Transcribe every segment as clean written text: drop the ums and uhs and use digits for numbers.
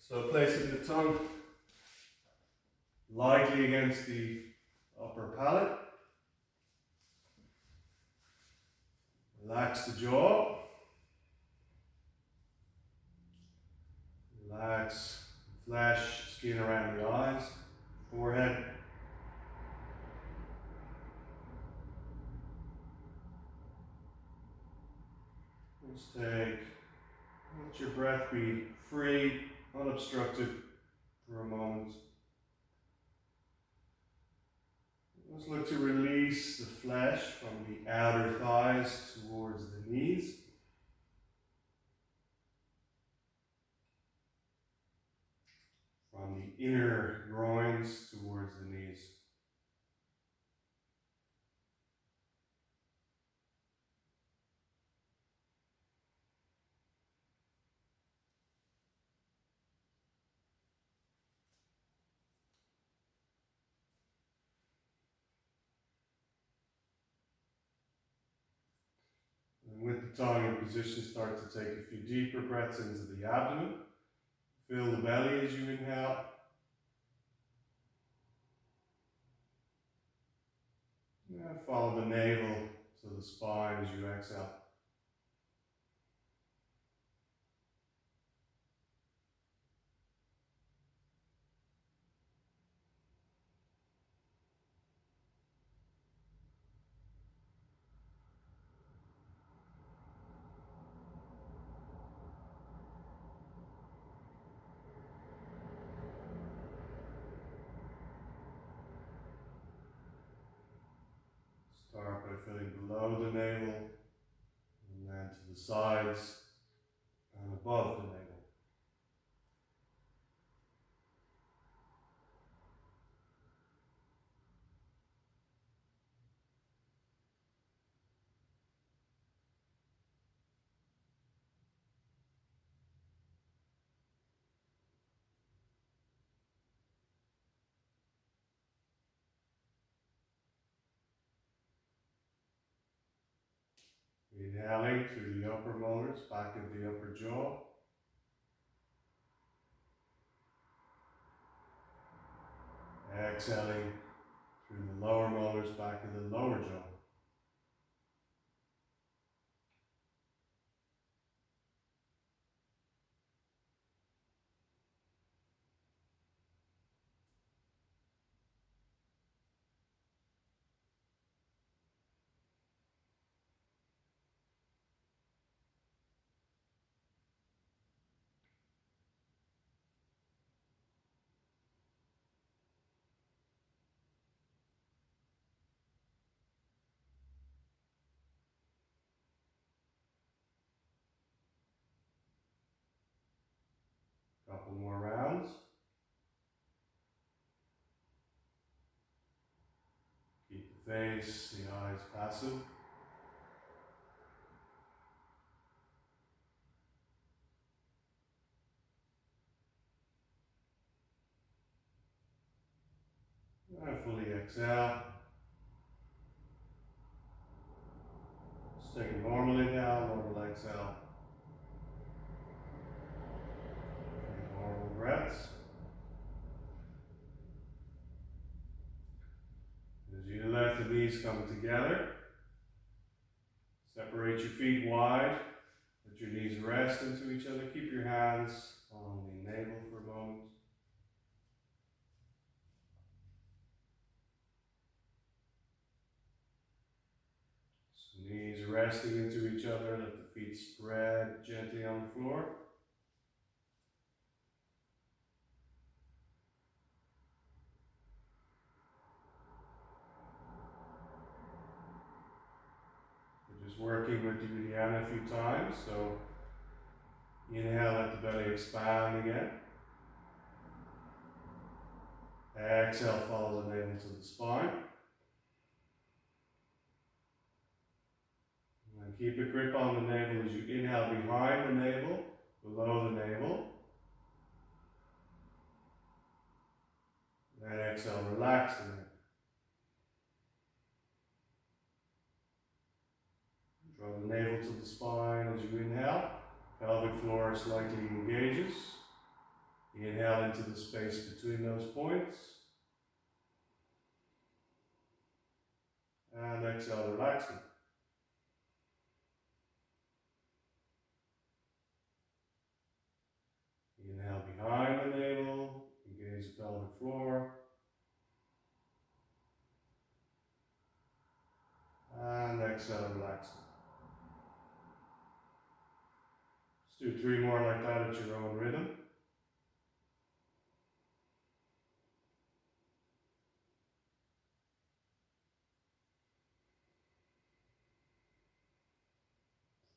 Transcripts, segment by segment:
So placing the tongue lightly against the upper palate. Relax the jaw. Relax flesh, skin around the eyes, forehead. Just let your breath be free, unobstructed for a moment. Let's look to release the flesh from the outer thighs towards the knees. From the inner groins towards the knees. And with the tongue in position, start to take a few deeper breaths into the abdomen. Fill the belly as you inhale. And follow the navel to the spine as you exhale. Start by filling below the navel, and then to the sides and above the navel. Inhaling through the upper molars, back of the upper jaw. Exhaling through the lower molars, back of the lower jaw. Couple more rounds. Keep the face, the eyes passive. And fully exhale. Just take a normal inhale, normal exhale. Normal breaths. As you let the knees come together, separate your feet wide, let your knees rest into each other. Keep your hands on the navel for a moment. So knees resting into each other, let the feet spread gently on the floor. Just working with the Uddiyana a few times, so inhale, let the belly expand again. Exhale, follow the navel to the spine. And keep a grip on the navel as you inhale behind the navel, below the navel. And exhale, relax the navel. Draw the navel to the spine as you inhale. Pelvic floor slightly engages. Inhale into the space between those points. And exhale, relaxing. Inhale behind the navel, engage the pelvic floor. And exhale, relaxing. Let's do 3 more like that at your own rhythm.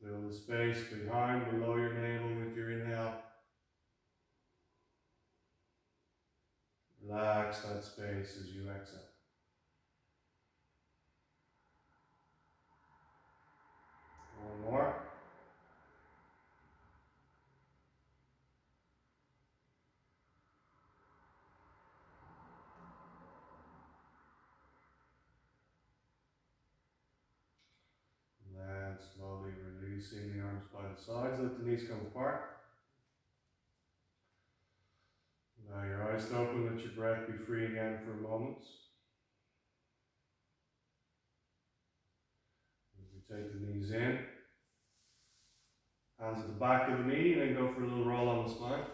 Fill the space behind, below your navel with your inhale. Relax that space as you exhale. One more. And slowly releasing the arms by the sides, let the knees come apart. Allow your eyes to open, let your breath be free again for a moment. As we take the knees in, hands at the back of the knee, and then go for a little roll on the spine.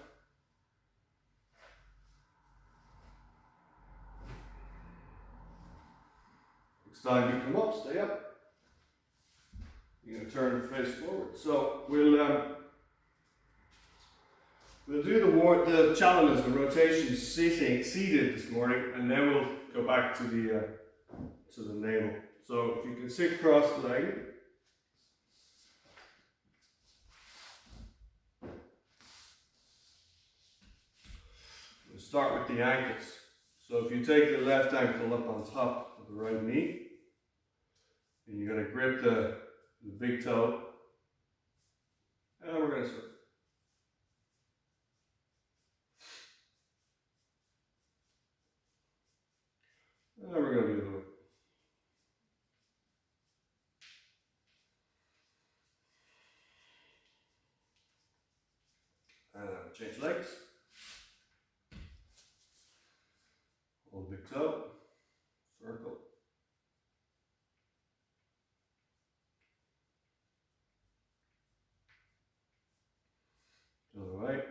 Next time you come up, stay up. You're going to turn the face forward. So we'll do the challenges, the rotation seated this morning, and then we'll go back to the navel. So if you can sit cross-legged. We'll start with the ankles. So if you take the left ankle up on top of the right knee, and you're going to grip the big toe, and we're going to switch. And we're going to do the other way. Change legs. Hold big toe. Circle. To the right.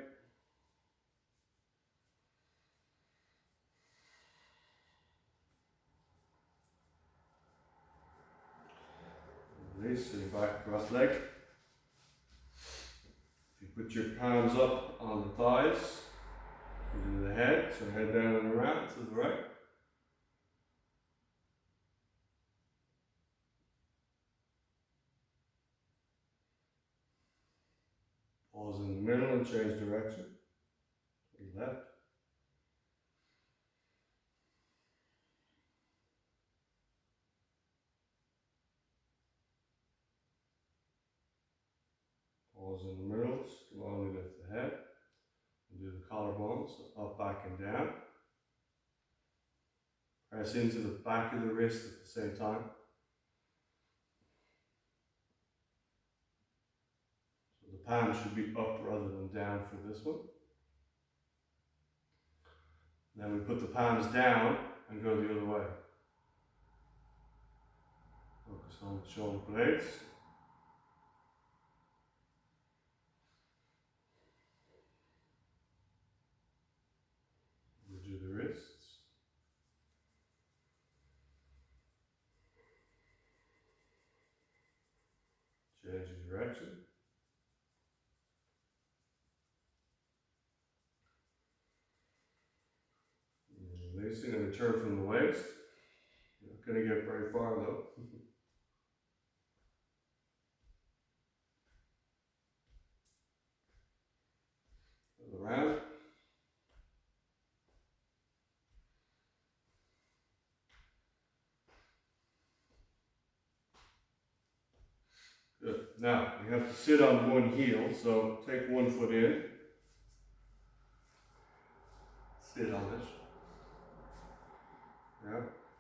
Release, sitting back, cross leg. If you put your palms up on the thighs, into the head, so head down and around to the right. Pause in the middle and change direction. To the left. Pause in the middle, slowly lift the head. And do the collarbones, so up, back and down. Press into the back of the wrist at the same time. So the palm should be up rather than down for this one. Then we put the palms down and go the other way. Focus on the shoulder blades. Do the wrists. Change the direction. Releasing and return from the waist. You're not going to get very far though. Around. Good. Now, you have to sit on one heel, so take one foot in. Sit on it. Yeah.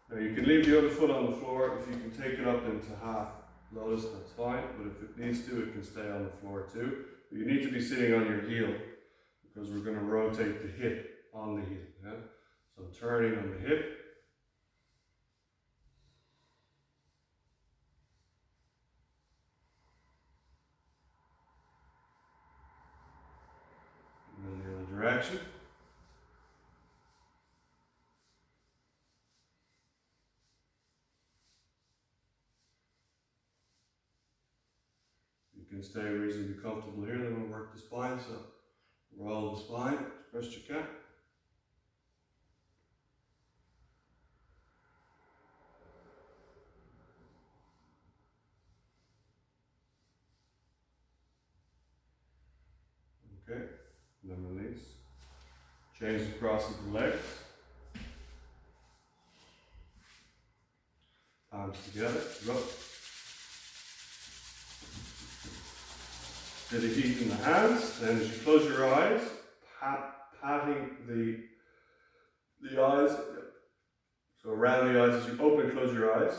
Now you can leave the other foot on the floor. If you can take it up into half lotus, that's fine. But if it needs to, it can stay on the floor too. But you need to be sitting on your heel, because we're going to rotate the hip on the hip. Yeah? So turning on the hip. And then the other direction. You can stay reasonably comfortable here, then we'll work the spine. So roll the spine as best you can. Okay, and then release. Change the cross of the legs. Palms together, rub. Feel the heat in the hands. Then as you close your eyes, patting the eyes. So around the eyes as you open, close your eyes.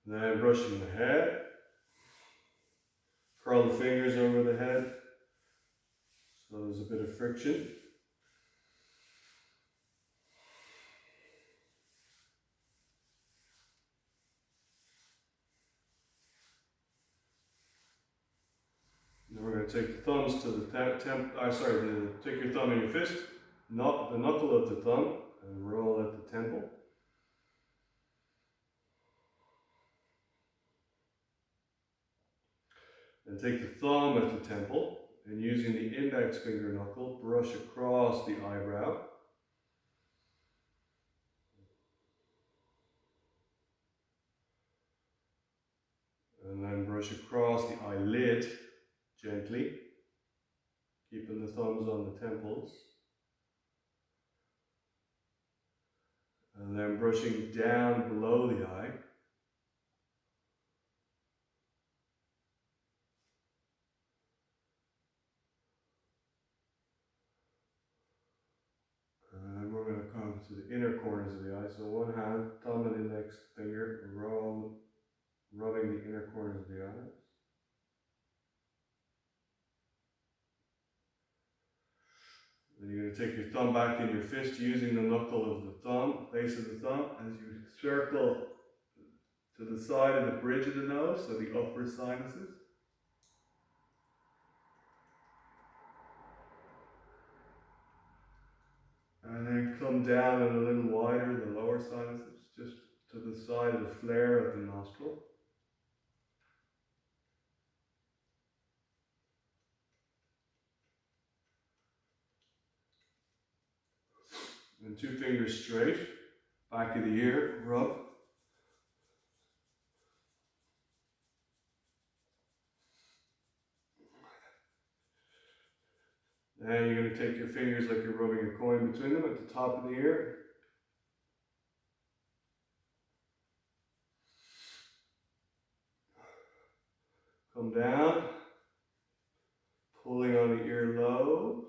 Then brushing the head. Curl the fingers over the head. So there's a bit of friction. Then we're going to take the thumbs to the take your thumb in your fist, the knuckle of the thumb, and roll at the temple. Then take the thumb at the temple, and using the index finger knuckle, brush across the eyebrow. And then brush across the eyelid gently, keeping the thumbs on the temples. And then brushing down below the eye. And we're going to come to the inner corners of the eye. So one hand, thumb and index finger, rubbing the inner corners of the eyes. Then you're going to take your thumb back in your fist using the knuckle of the thumb, base of the thumb, as you circle to the side of the bridge of the nose, so the upper sinuses. And then come down and a little wider, the lower sinuses, just to the side of the flare of the nostril. And 2 fingers straight, back of the ear, rub. Then you're going to take your fingers like you're rubbing a coin between them at the top of the ear. Come down, pulling on the earlobe.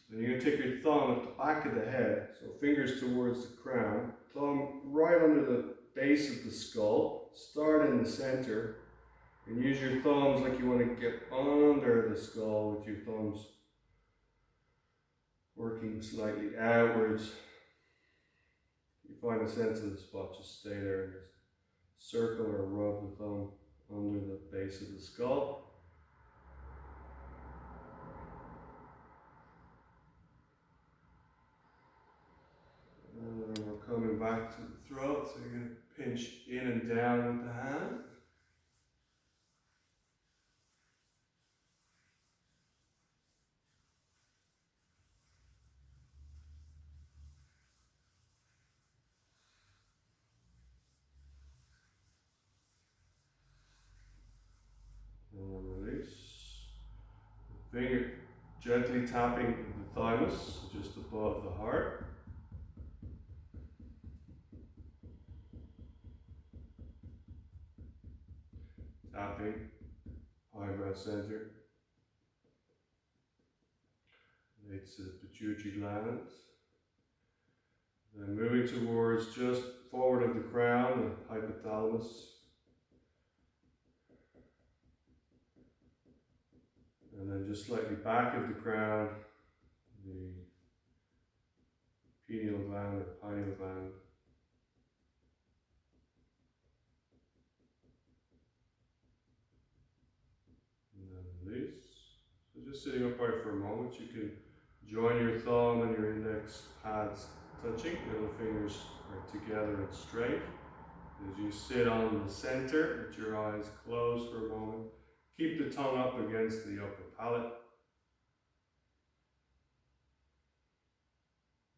Then you're going to take your thumb at the back of the head, so fingers towards the crown, thumb right under the base of the skull, start in the center, and use your thumbs like you want to get under the skull with your thumbs working slightly outwards. You find a sense of the spot, just stay there and just circle or rub the thumb under the base of the skull. And then we're coming back to the throat, so you're going to pinch in and down with the hand. And then release. Finger gently tapping the thymus, just above the heart. Tapping, eyebrow center, relates to the pituitary glands. Then moving towards just forward of the crown, the hypothalamus. And then just slightly back of the crown, the pineal gland or pineal gland. And then release. So just sitting upright for a moment, you can join your thumb and your index pads touching, middle fingers are together and straight. As you sit on the center, with your eyes closed for a moment, keep the tongue up against the upper palate.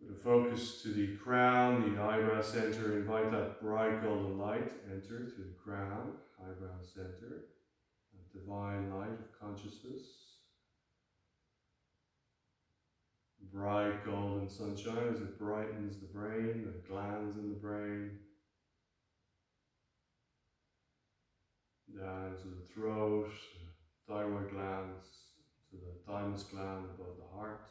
With a focus to the crown, the eyebrow center, invite that bright golden light enter through the crown, eyebrow center, that divine light of consciousness. Bright golden sunshine as it brightens the brain, the glands in the brain, down into the throat, the thyroid glands, to the thymus gland above the heart.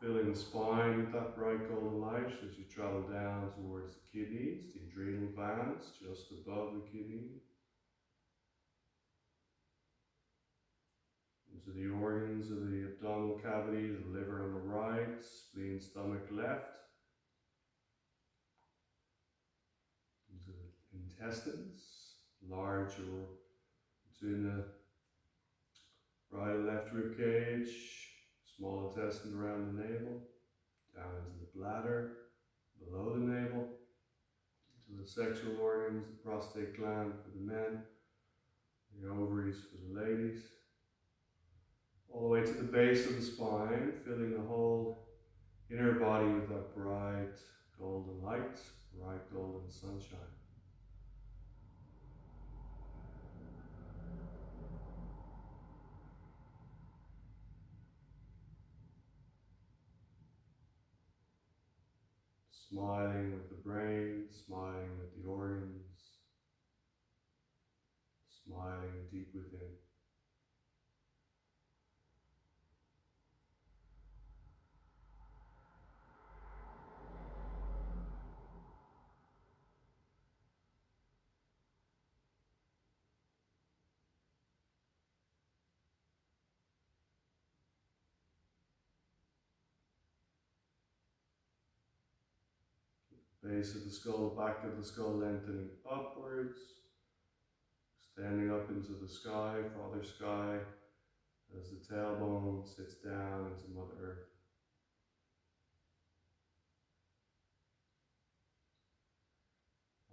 Filling the spine with that bright golden light as you travel down towards the kidneys, the adrenal glands just above the kidney. Into the organs of the abdominal cavity, the liver on the right, spleen, stomach left. Into the intestines, large or between the right and left rib cage, small intestine around the navel, down into the bladder, below the navel, into the sexual organs, the prostate gland for the men, the ovaries for the ladies, all the way to the base of the spine, filling the whole inner body with that bright golden light, bright golden sunshine. Smiling with the brain, smiling with the organs, smiling deep within. Base of the skull, back of the skull lengthening upwards, extending up into the sky, Father Sky, as the tailbone sits down into Mother Earth.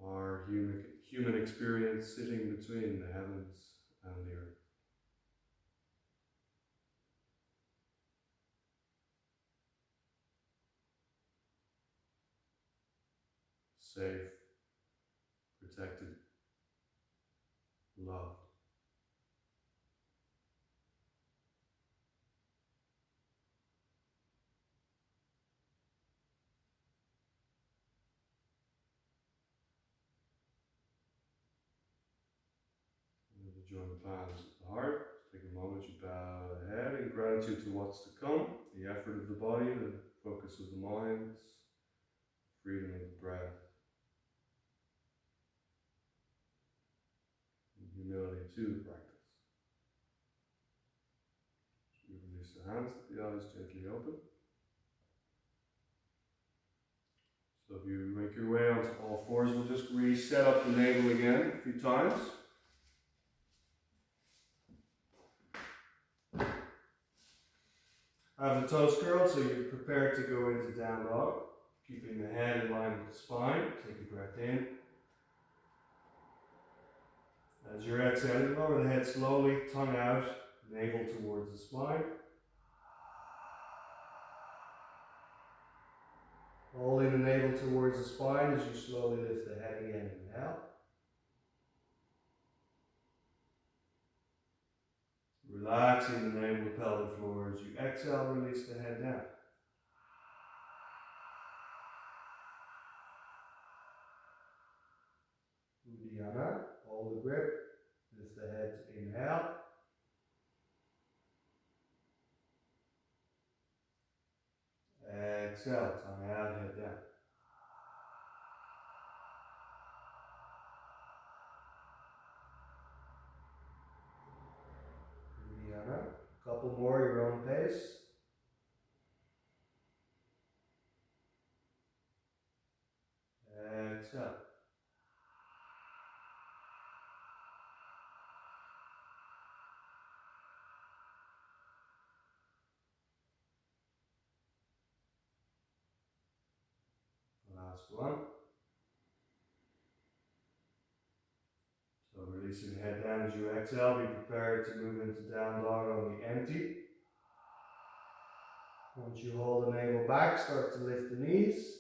Our human experience sitting between the heavens and the earth. Safe, protected, loved. And to join the palms of the heart, take a moment, you bow the head in gratitude to what's to come, the effort of the body, the focus of the mind, freedom of the breath. Humility to the practice. So you release the hands, the eyes gently open. So if you make your way onto all fours, we'll just reset up the navel again a few times. Have the toes curled so you're prepared to go into down dog. Keeping the head in line with the spine. Take a breath in. As you're exhaling, lower the head slowly, tongue out, navel towards the spine. Holding the navel towards the spine as you slowly lift the head again. Inhale. Relaxing the navel, pelvic floor. As you exhale, release the head down. Uddiyana, hold the grip. Lift the head to inhale. exhale, tongue out, head down. Uddiyana. Couple more, your own pace. Exhale. Last one. So releasing the head down as you exhale, be prepared to move into down dog on the empty. Once you hold the navel back, start to lift the knees.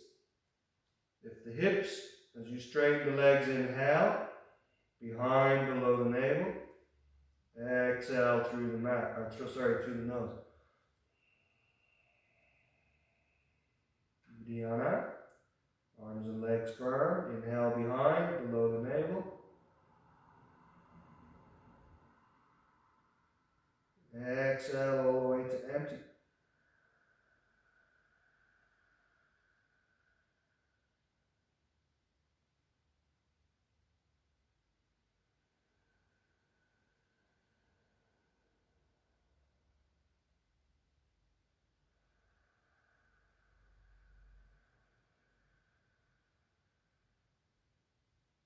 Lift the hips as you straighten the legs, inhale. Behind, below the navel. Exhale through the mat, through the nose. Uddiyana. Arms and legs firm. Inhale behind, below the navel. Exhale all the way to empty.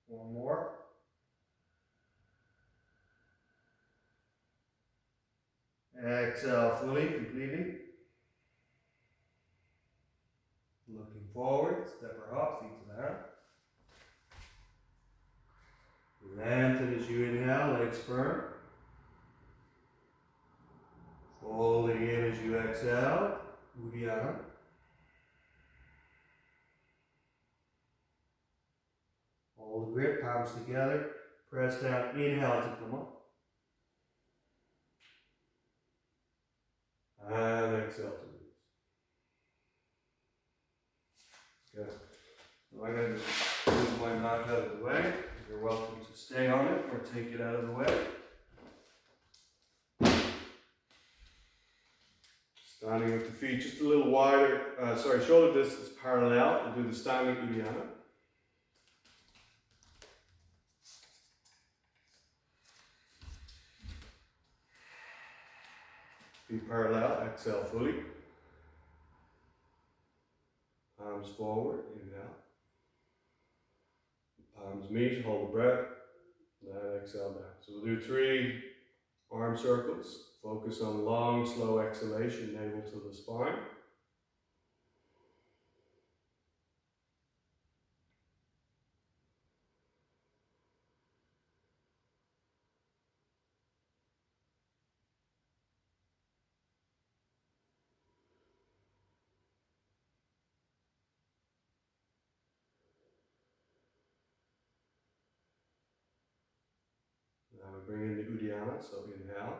One more. Exhale fully, completely. Looking forward, step or hop, feet to the hand. Lengthen as you inhale, legs firm. Folding in as you exhale, Uddiyana. Hold the grip, palms together. Press down, inhale to come up. And exhale to release. Good. So I'm going to just move my mat out of the way. You're welcome to stay on it or take it out of the way. Standing with the feet just a little wider, shoulder distance parallel. We'll do the standing Uddiyana. Feet parallel, exhale fully. Palms forward, inhale. Palms meet, hold the breath. Then exhale down. So we'll do 3 arm circles. Focus on long, slow exhalation, navel to the spine. Now we bring in the Uddiyana, so inhale.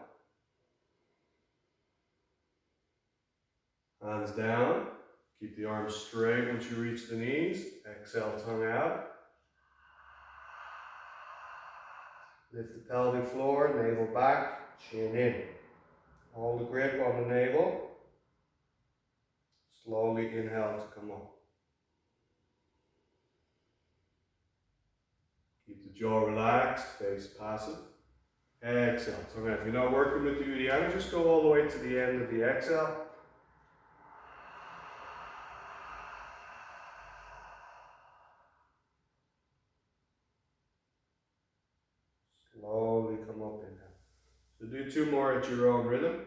Hands down. Keep the arms straight once you reach the knees. Exhale, tongue out. Lift the pelvic floor, navel back, chin in. Hold the grip on the navel. Slowly inhale to come up. Keep the jaw relaxed, face passive. Exhale. So if you're not working with the Uddiyana, just go all the way to the end of the exhale. Slowly come up inhale. So do 2 more at your own rhythm.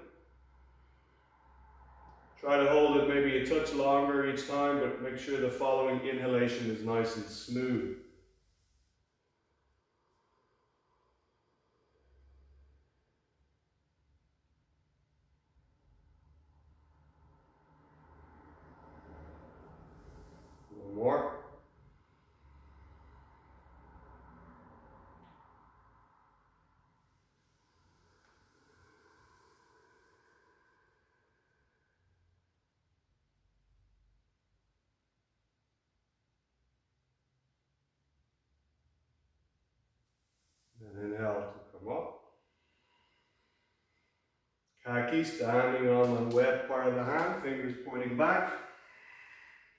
Try to hold it maybe a touch longer each time, but make sure the following inhalation is nice and smooth. One more. And inhale to come up. Kaki, standing on the wet part of the hand, fingers pointing back.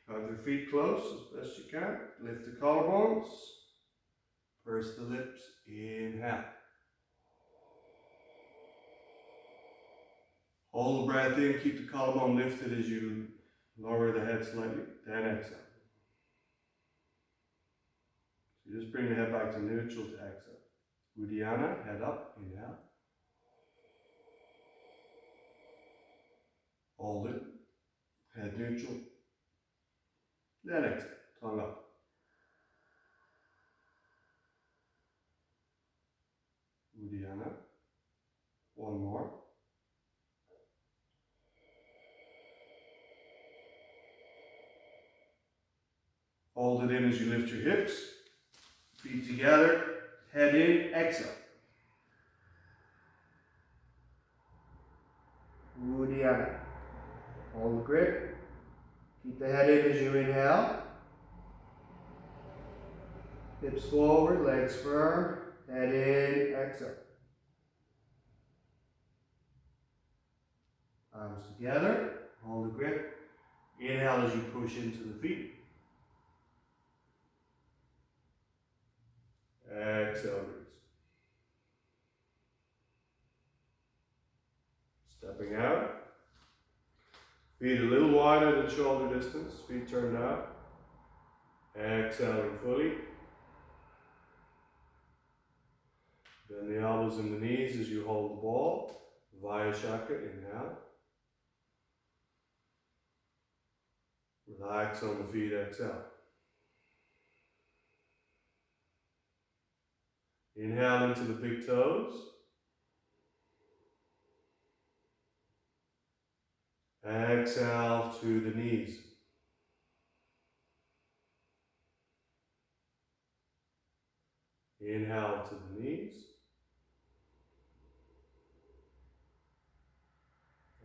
Hug your feet close as best you can. Lift the collarbones. Purse the lips. Inhale. Hold the breath in. Keep the collarbone lifted as you lower the head slightly. Then exhale. So you just bring the head back to neutral to exhale. Uddiyana, head up. Inhale. Hold it. Head neutral. Then exhale. Tongue up. Uddiyana. One more. Hold it in as you lift your hips. Feet together. Head in. Exhale. Uddiyana. Hold the grip. Keep the head in as you inhale. Hips forward, legs firm. Head in, exhale. Arms together. Hold the grip. Inhale as you push into the feet. Exhale, release. Stepping out. Feet a little wider than shoulder distance. Feet turned out. Exhaling fully. Bend the elbows and the knees as you hold the ball. Vayashaka, inhale. Relax on the feet, exhale. Inhale into the big toes. Exhale to the knees. Inhale to the knees.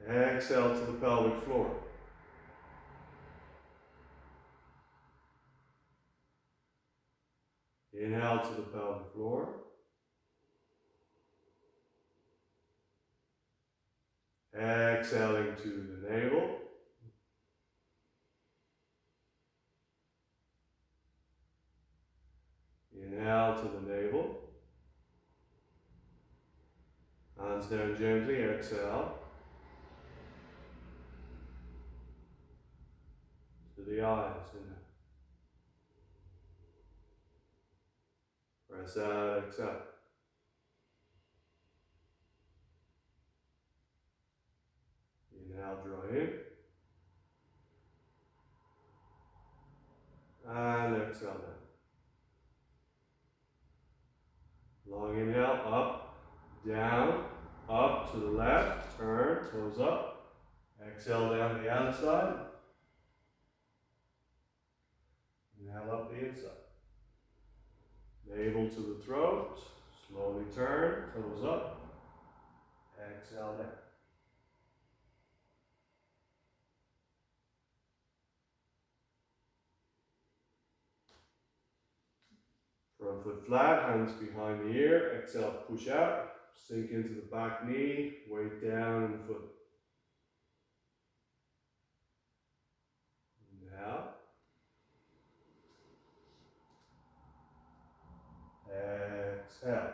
Exhale to the pelvic floor. Inhale to the pelvic floor. Exhaling to the navel. Inhale to the navel. Hands down gently, exhale. To the eyes, inhale. Press out, exhale. Inhale, draw in. And exhale down. Long inhale, up, down, up to the left, turn, toes up. Exhale down the outside. Inhale up the inside. Navel to the throat, slowly turn, toes up. Exhale down. Front foot flat, hands behind the ear. Exhale, push out. Sink into the back knee, weight down in the foot. Inhale. Exhale.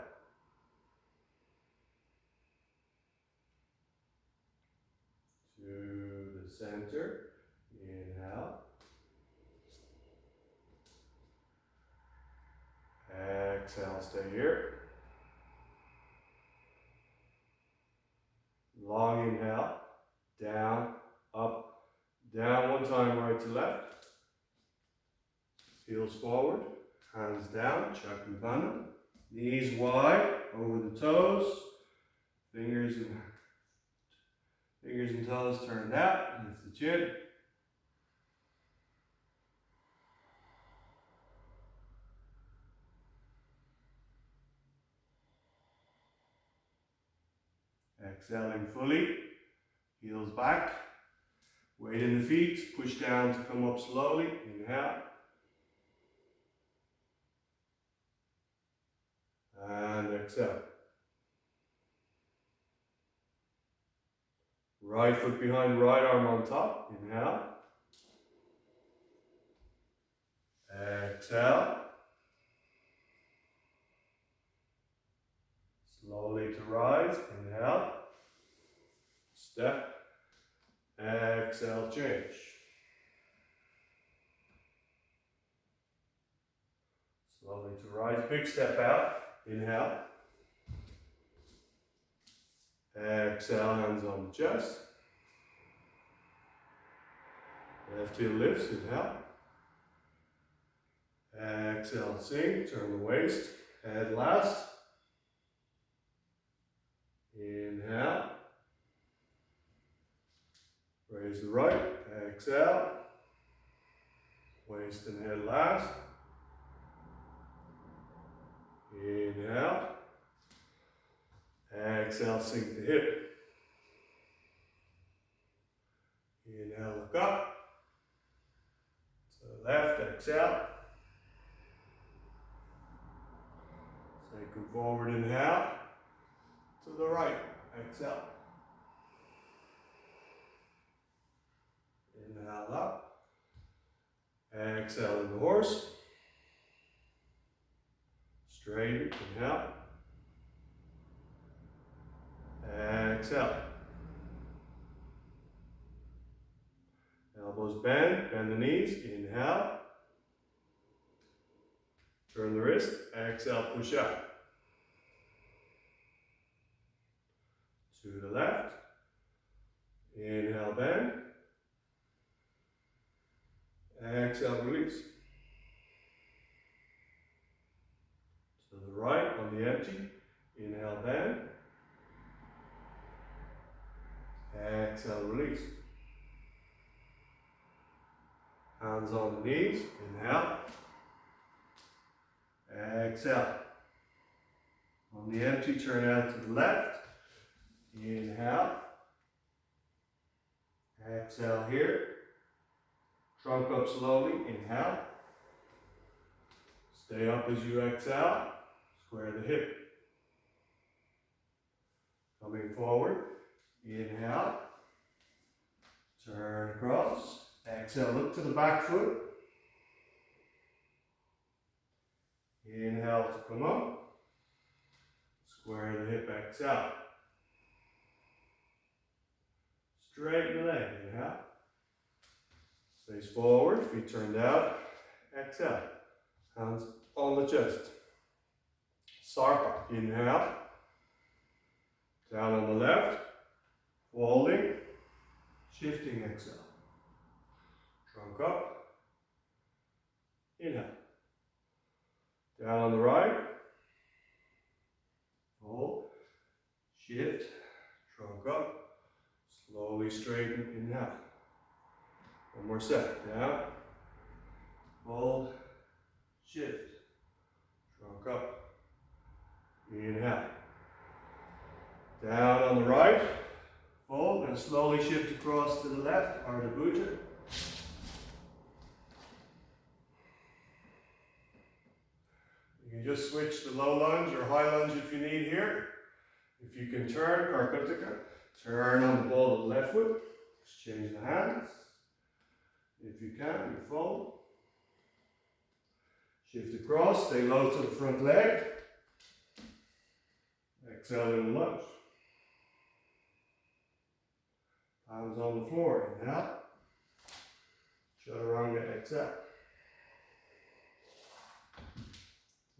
To the center. Inhale. Exhale, stay here. Long inhale, down, up, down one time, right to left. Heels forward, hands down, Chakrabandha. Knees wide, over the toes. Fingers and toes turned out, lift the chin. Exhaling fully, heels back, weight in the feet, push down to come up slowly, inhale. And exhale. Right foot behind right arm on top, inhale. Exhale. Slowly to rise. Inhale. Step. Exhale, change. Slowly to rise. Big step out. Inhale. Exhale, hands on the chest. Left heel lifts. Inhale. Exhale, sink. Turn the waist. Head last. Inhale. Raise the right. Exhale. Waist and head last. Inhale. Exhale, sink the hip. Inhale, look up. To the left, exhale. Take them forward, inhale. To the right, exhale. Inhale up. Exhale in the horse. Straight, inhale. Exhale. Elbows bend, bend the knees, inhale. Turn the wrist, exhale, push up. To the left. Inhale, bend. Exhale, release. To the right on the empty. Inhale, bend. Exhale, release. Hands on the knees. Inhale. Exhale. On the empty, turn out to the left. Inhale. Exhale here. Trunk up slowly. Inhale. Stay up as you exhale. Square the hip. Coming forward. Inhale. Turn across. Exhale, look to the back foot. Inhale to come up. Square the hip, exhale. Straighten the leg, inhale. Face forward, feet turned out. Exhale. Hands on the chest. Sarpa, inhale. Down on the left. Folding. Shifting, exhale. Trunk up. Inhale. Down on the right. Hold. Shift. Trunk up. Slowly straighten. Inhale. One more set. Down. Hold. Shift. Trunk up. Inhale. Down on the right. Fold and slowly shift across to the left. Ardha Bhuja. You can just switch to low lunge or high lunge if you need here. If you can turn, Karkataka, turn on the ball of the left foot. Exchange the hands. If you can, you fold. Shift across, stay low to the front leg. Exhale in the lunge. Palms on the floor, inhale. Chaturanga, exhale.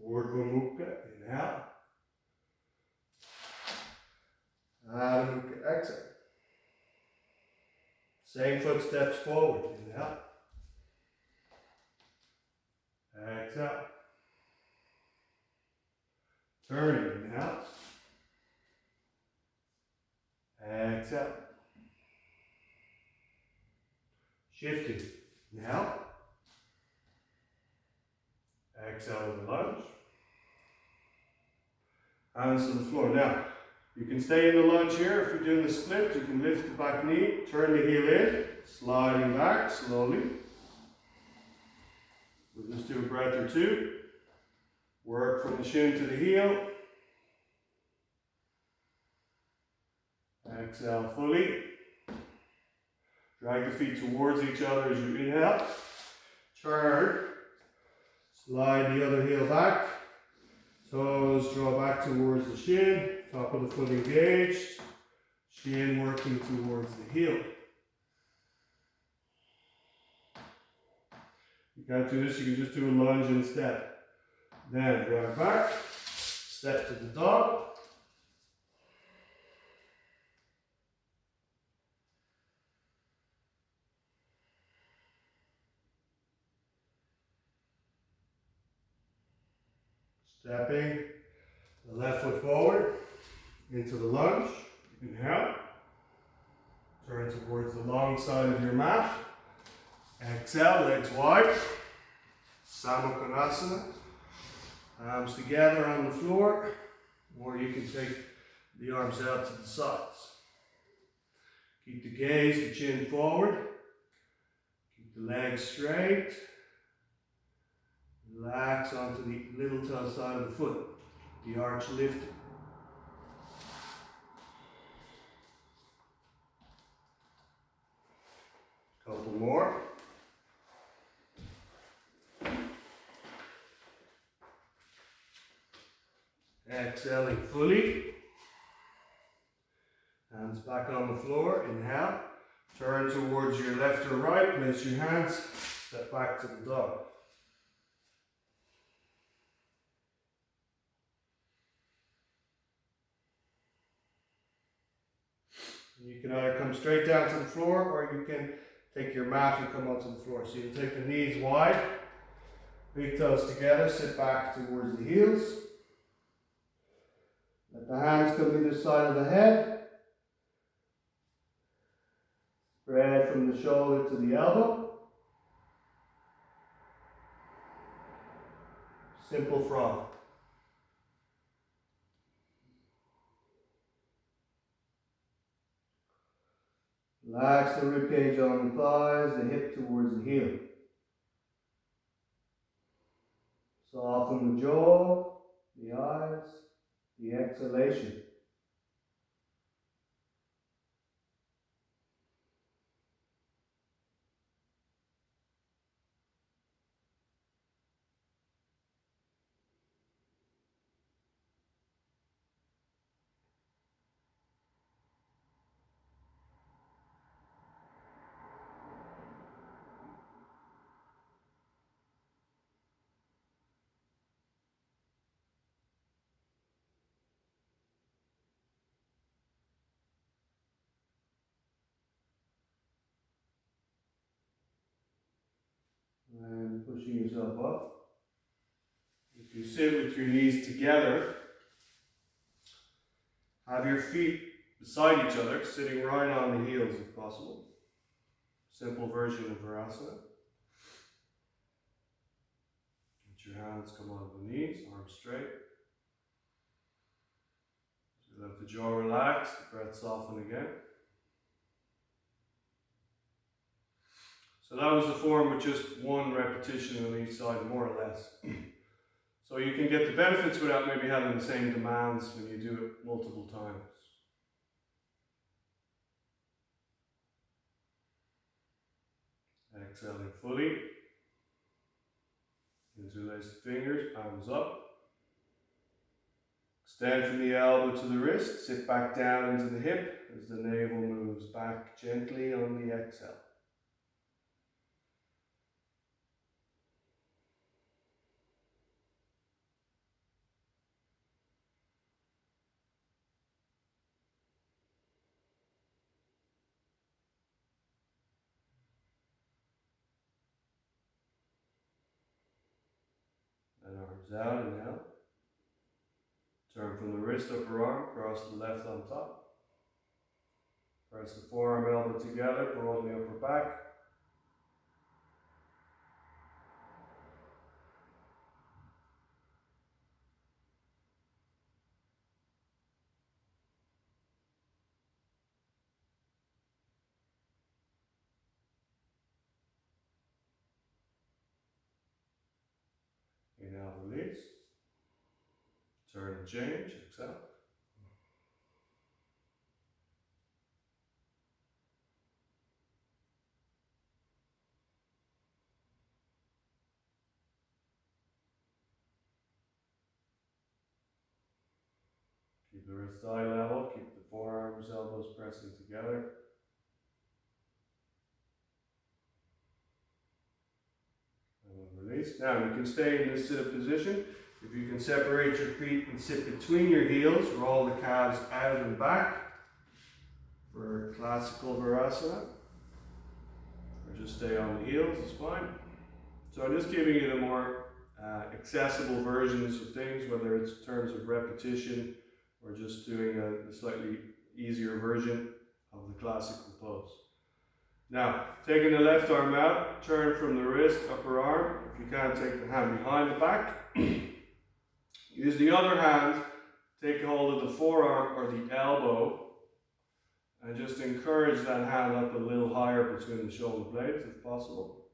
Urdhva Mukha, inhale. Adho Mukha, exhale. Same footsteps forward, inhale. Exhale. Turning, inhale. Exhale. Shifting, inhale. Exhale with a lunge. Hands to the floor. Now, you can stay in the lunge here. If you're doing the split, you can lift the back knee, turn the heel in, sliding back slowly. We'll just do a breath or two. Work from the shin to the heel. Exhale fully. Drag the feet towards each other as you inhale. Turn. Slide the other heel back. Toes draw back towards the shin. Top of the foot engaged. Shin working towards the heel. You can't do this, you can just do a lunge and step. Then drive back. Step to the dog. Stepping the left foot forward into the lunge. Inhale. Turn towards the long side of your mat. Exhale, legs wide. Samukhanasana. Arms together on the floor. Or you can take the arms out to the sides. Keep the gaze, the chin forward. Keep the legs straight. Relax onto the little toe side of the foot. The arch lifted. Couple more. Exhaling fully. Hands back on the floor. Inhale. Turn towards your left or right. Place your hands. Step back to the dog. You can either come straight down to the floor or you can take your mat and come onto the floor. So you take the knees wide, big toes together, sit back towards the heels. Let the hands come either side of the head. Spread from the shoulder to the elbow. Simple frog. Relax the ribcage on the thighs, the hip towards the heel. Soften the jaw, the eyes, the exhalation. And pushing yourself up. If you sit with your knees together, have your feet beside each other, sitting right on the heels if possible. Simple version of Virasana. Let your hands come onto the knees, arms straight. So let the jaw relax, the breath soften again. So that was the form with just one repetition on each side, more or less. So you can get the benefits without maybe having the same demands when you do it multiple times. Exhaling fully. Interlace the fingers, palms up. Extend from the elbow to the wrist, sit back down into the hip as the navel moves back gently on the exhale. And arms out, inhale. Turn from the wrist, upper arm, cross the left on top. Press the forearm, elbow together, broaden the upper back. Inhale, release. Turn and change, exhale. the wrist eye level, keep the forearms, elbows pressing together. And release. Now you can stay in this sit-up position. If you can separate your feet and sit between your heels, roll the calves out and back for classical Virasana. Or just stay on the heels, it's fine. So I'm just giving you the more accessible versions of things, whether it's in terms of repetition or just doing a slightly easier version of the classical pose. Now, taking the left arm out, turn from the wrist, upper arm. If you can't, take the hand behind the back. Use the other hand, take hold of the forearm or the elbow, and just encourage that hand up a little higher between the shoulder blades if possible.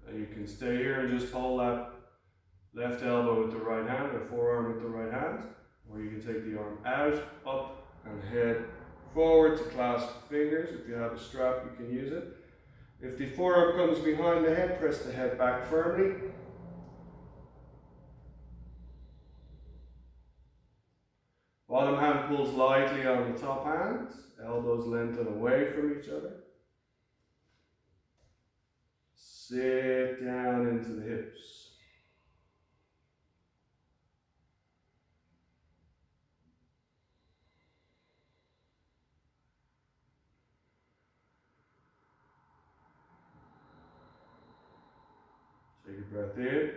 And you can stay here and just hold that left elbow with the right hand or forearm with the right hand, or you can take the arm out, up, and head forward to clasp the fingers. If you have a strap, you can use it. If the forearm comes behind the head, press the head back firmly. Bottom hand pulls lightly on the top hand, elbows lengthen away from each other. Sit down into the hips. Take a breath in,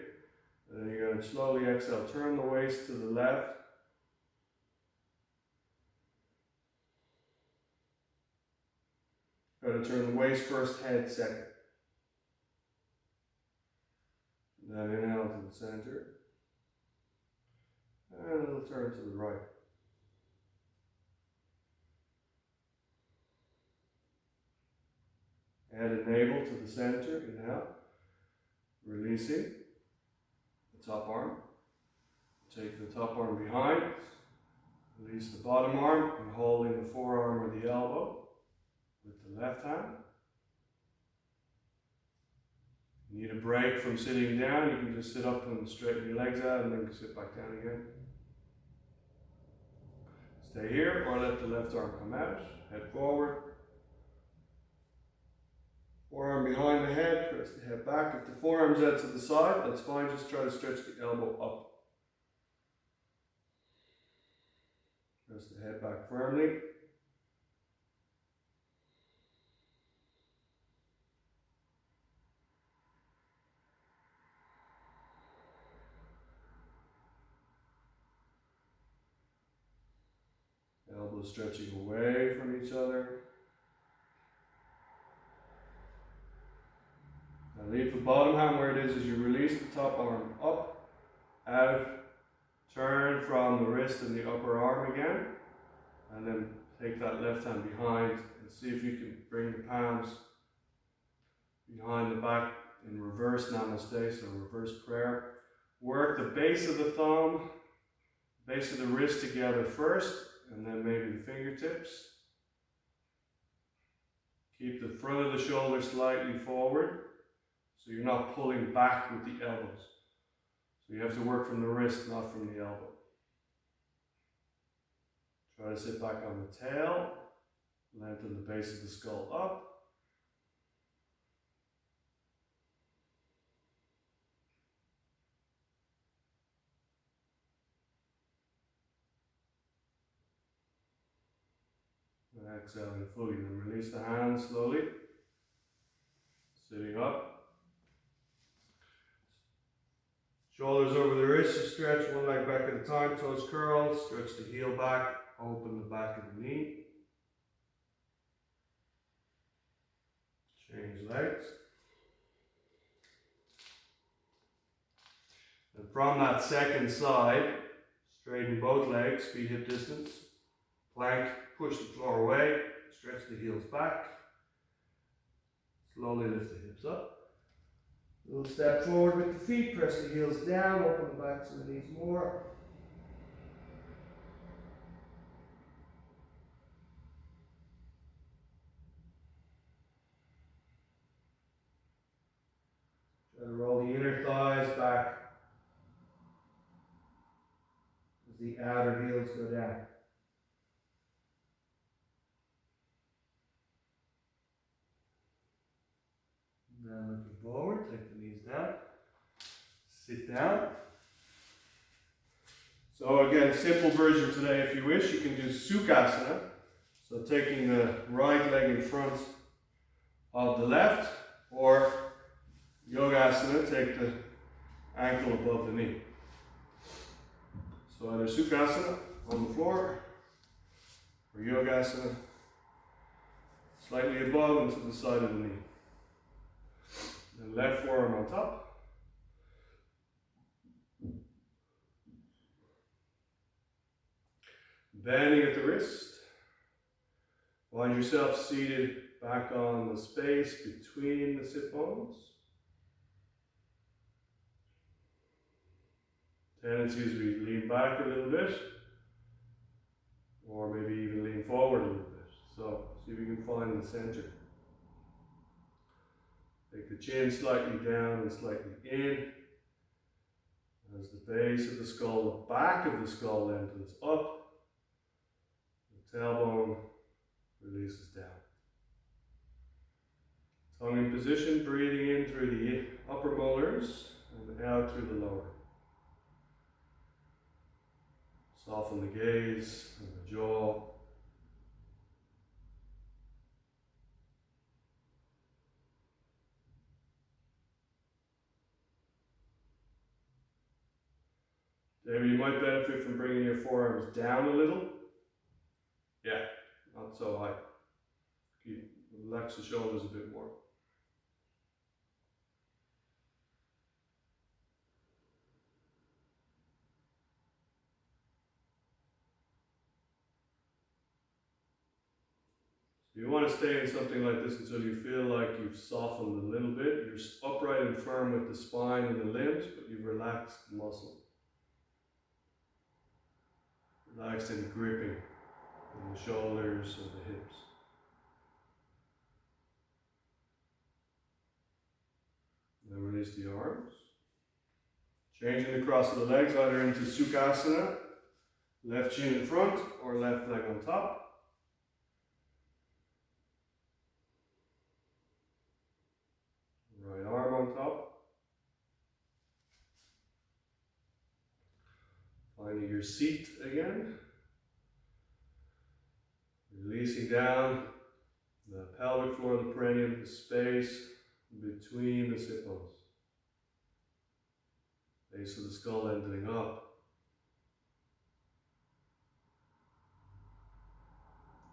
and then you're going to slowly exhale. Turn the waist to the left. Going to turn the waist first, head second. Then inhale to the center. And it'll turn to the right. Head and navel to the center. Inhale. Releasing the top arm. Take the top arm behind. Release the bottom arm and holding the forearm or the elbow with the left hand. You need a break from sitting down, you can just sit up and straighten your legs out and then sit back down again. Stay here or let the left arm come out, head forward. Forearm behind the head, press the head back. If the forearm's out to the side, that's fine, just try to stretch the elbow up. Press the head back firmly. Elbows stretching away from each other. Now leave the bottom hand where it is as you release the top arm up, out, turn from the wrist and the upper arm again, and then take that left hand behind and see if you can bring the palms behind the back in reverse namaste, so reverse prayer. Work the base of the thumb, base of the wrist together first, and then maybe the fingertips. Keep the front of the shoulder slightly forward, so you're not pulling back with the elbows. So you have to work from the wrist, not from the elbow. Try to sit back on the tail, lengthen the base of the skull up. And exhaling fully, then release the hands slowly. Sitting up. Shoulders over the wrists, stretch one leg back at a time, toes curl, stretch the heel back, open the back of the knee. Change legs. And from that second side, straighten both legs, feet hip distance. Plank, push the floor away, stretch the heels back. Slowly lift the hips up. Little step forward with the feet, press the heels down, open the backs of the knees more. Try to roll the inner thighs back the outer heels go down. Now looking forward, take the knees down, sit down. So again, simple version today, if you wish, you can do Sukhasana. So taking the right leg in front of the left, or Yogasana, take the ankle above the knee. So either Sukhasana on the floor, or Yogasana slightly above and to the side of the knee. And left forearm on top. Bending at the wrist. Find yourself seated back on the space between the sit bones. Tendency is we lean back a little bit, or maybe even lean forward a little bit. So see if you can find the center. Take the chin slightly down and slightly in. As the base of the skull, the back of the skull lengthens up, the tailbone releases down. Tongue in position, breathing in through the upper molars and out through the lower. Soften the gaze and the jaw. Maybe you might benefit from bringing your forearms down a little. Yeah, not so high. Relax the shoulders a bit more. So you want to stay in something like this until you feel like you've softened a little bit. You're upright and firm with the spine and the limbs, but you've relaxed the muscle. Relaxed and gripping in the shoulders and the hips. Then release the arms. Changing the cross of the legs either into Sukhasana, left shin in front or left leg on top. Right arm on top. Finding your seat again. Releasing down the pelvic floor, the perineum, the space between the sit bones. Base of the skull lengthening up.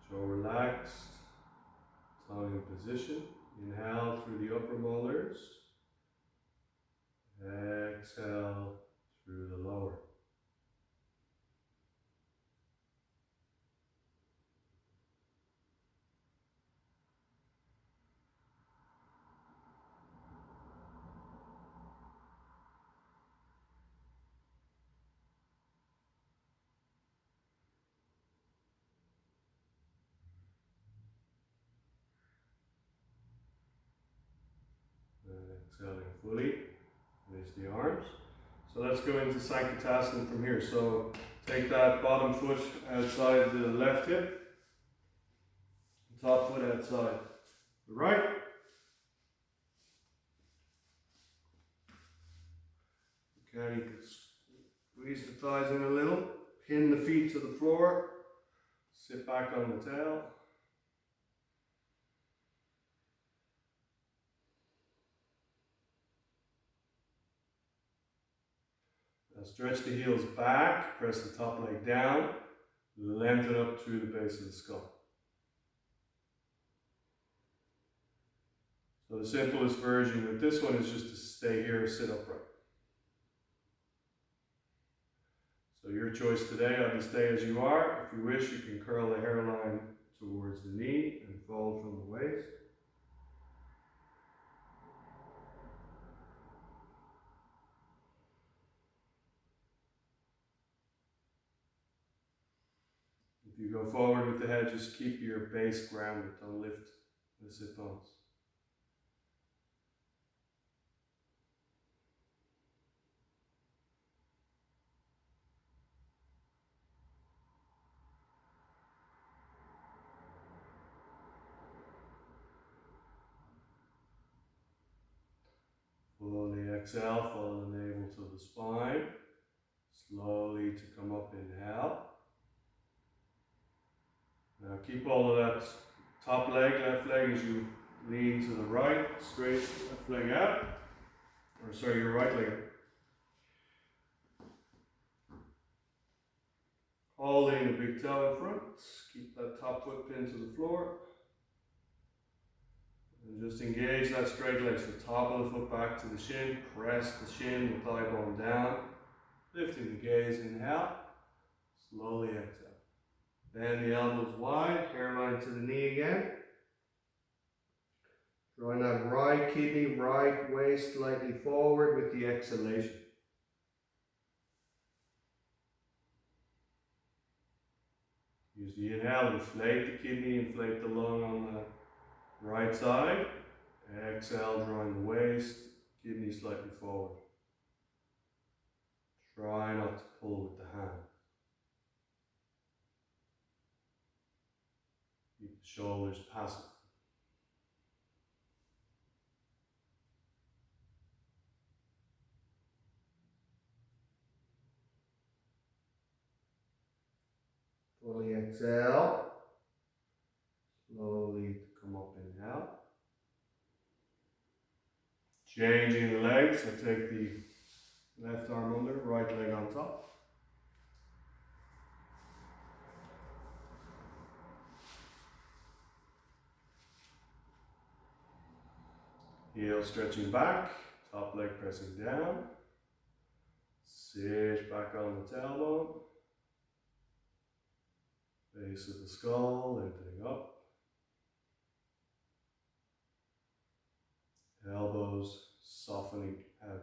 Jaw relaxed. Tongue in position. Inhale through the upper molars. Exhale through the lower. Exhaling fully, release the arms. So let's go into Sankatasana from here. So take that bottom foot outside the left hip, top foot outside the right. Okay, you can squeeze the thighs in a little, pin the feet to the floor, sit back on the tail. Stretch the heels back, press the top leg down, lengthen up through the base of the skull. So the simplest version with this one is just to stay here, sit upright. So your choice today, either stay as you are. If you wish, you can curl the hairline towards the knee and fold from the waist. If you go forward with the head, just keep your base grounded. Don't lift the sit bones. Fully exhale, follow the navel to the spine. Slowly to come up, inhale. Now keep all of that top leg, left leg as you lean to the right, straight left leg out. Or sorry, your right leg. Holding the big toe in front. Keep that top foot pinned to the floor. And just engage that straight leg, so top of the foot back to the shin, press the shin, the thigh bone down, lifting the gaze, inhale, slowly exhale. Bend the elbows wide, hairline to the knee again. Drawing that right kidney, right waist slightly forward with the exhalation. Use the inhale, inflate the kidney, inflate the lung on the right side. Exhale, drawing the waist, kidney slightly forward. Try not to pull with the hand. Keep the shoulders passive. Fully exhale. Slowly come up, inhale. Changing the legs, so take the left arm under, right leg on top. Heel stretching back, top leg pressing down. Sit back on the tailbone. Base of the skull lifting up. Elbows softening out.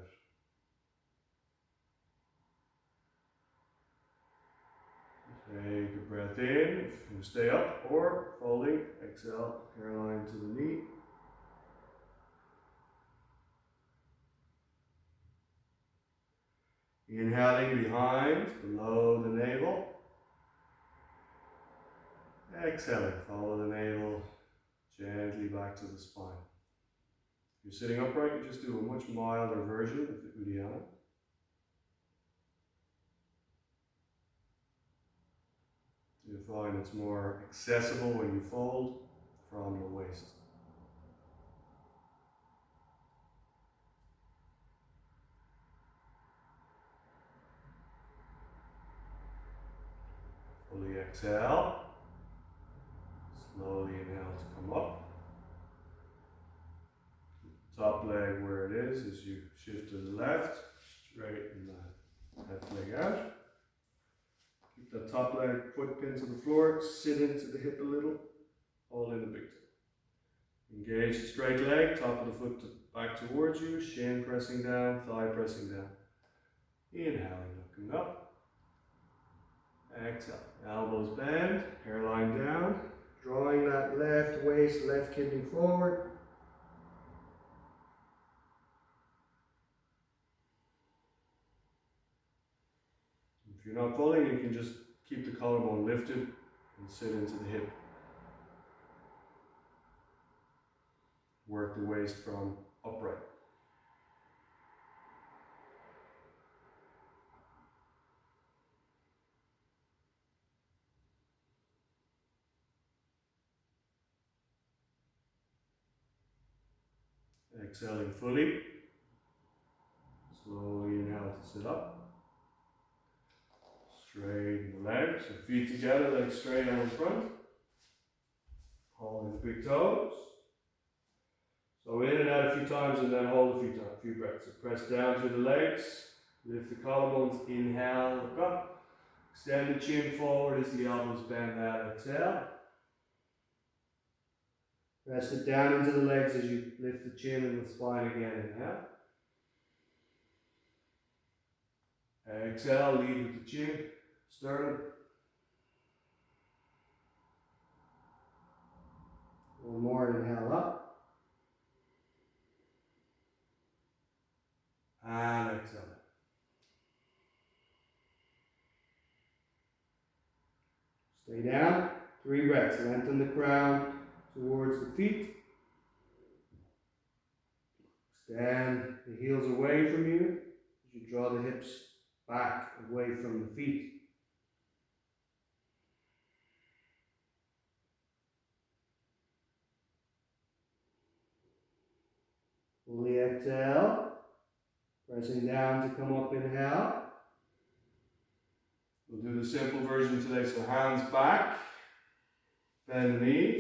Take a breath in, if you stay up, or folding, exhale, hairline to the knee. Inhaling behind, below the navel. Exhaling, follow the navel gently back to the spine. If you're sitting upright, you just do a much milder version of the Uddiyana. You'll find it's more accessible when you fold from your waist. Fully exhale. Slowly inhale to come up. Top leg where it is as you shift to the left, straighten the left leg out. Keep the top leg foot pinned to the floor, sit into the hip a little, hold in the big toe. Engage the straight leg, top of the foot back towards you, shin pressing down, thigh pressing down. Inhaling, looking up. Exhale, elbows bend, hairline down, drawing that left waist, left kidney forward. If you're not pulling, you can just keep the collarbone lifted and sit into the hip. Work the waist from upright. Exhaling fully. Slowly inhale to sit up. Straighten the legs, so feet together, legs straight out in front. Holding the big toes. So in and out a few times and then hold a few breaths. So press down through the legs, lift the collarbones, inhale, look up. Extend the chin forward as the elbows bend out, exhale. Press it down into the legs as you lift the chin and the spine again, inhale. Exhale, lead with the chin, sternum. One more, inhale up. And exhale. Stay down, 3 breaths. Lengthen the crown towards the feet. Extend the heels away from you as you draw the hips back away from the feet. Fully exhale, pressing down to come up, inhale. We'll do the simple version today, so hands back, bend the knees.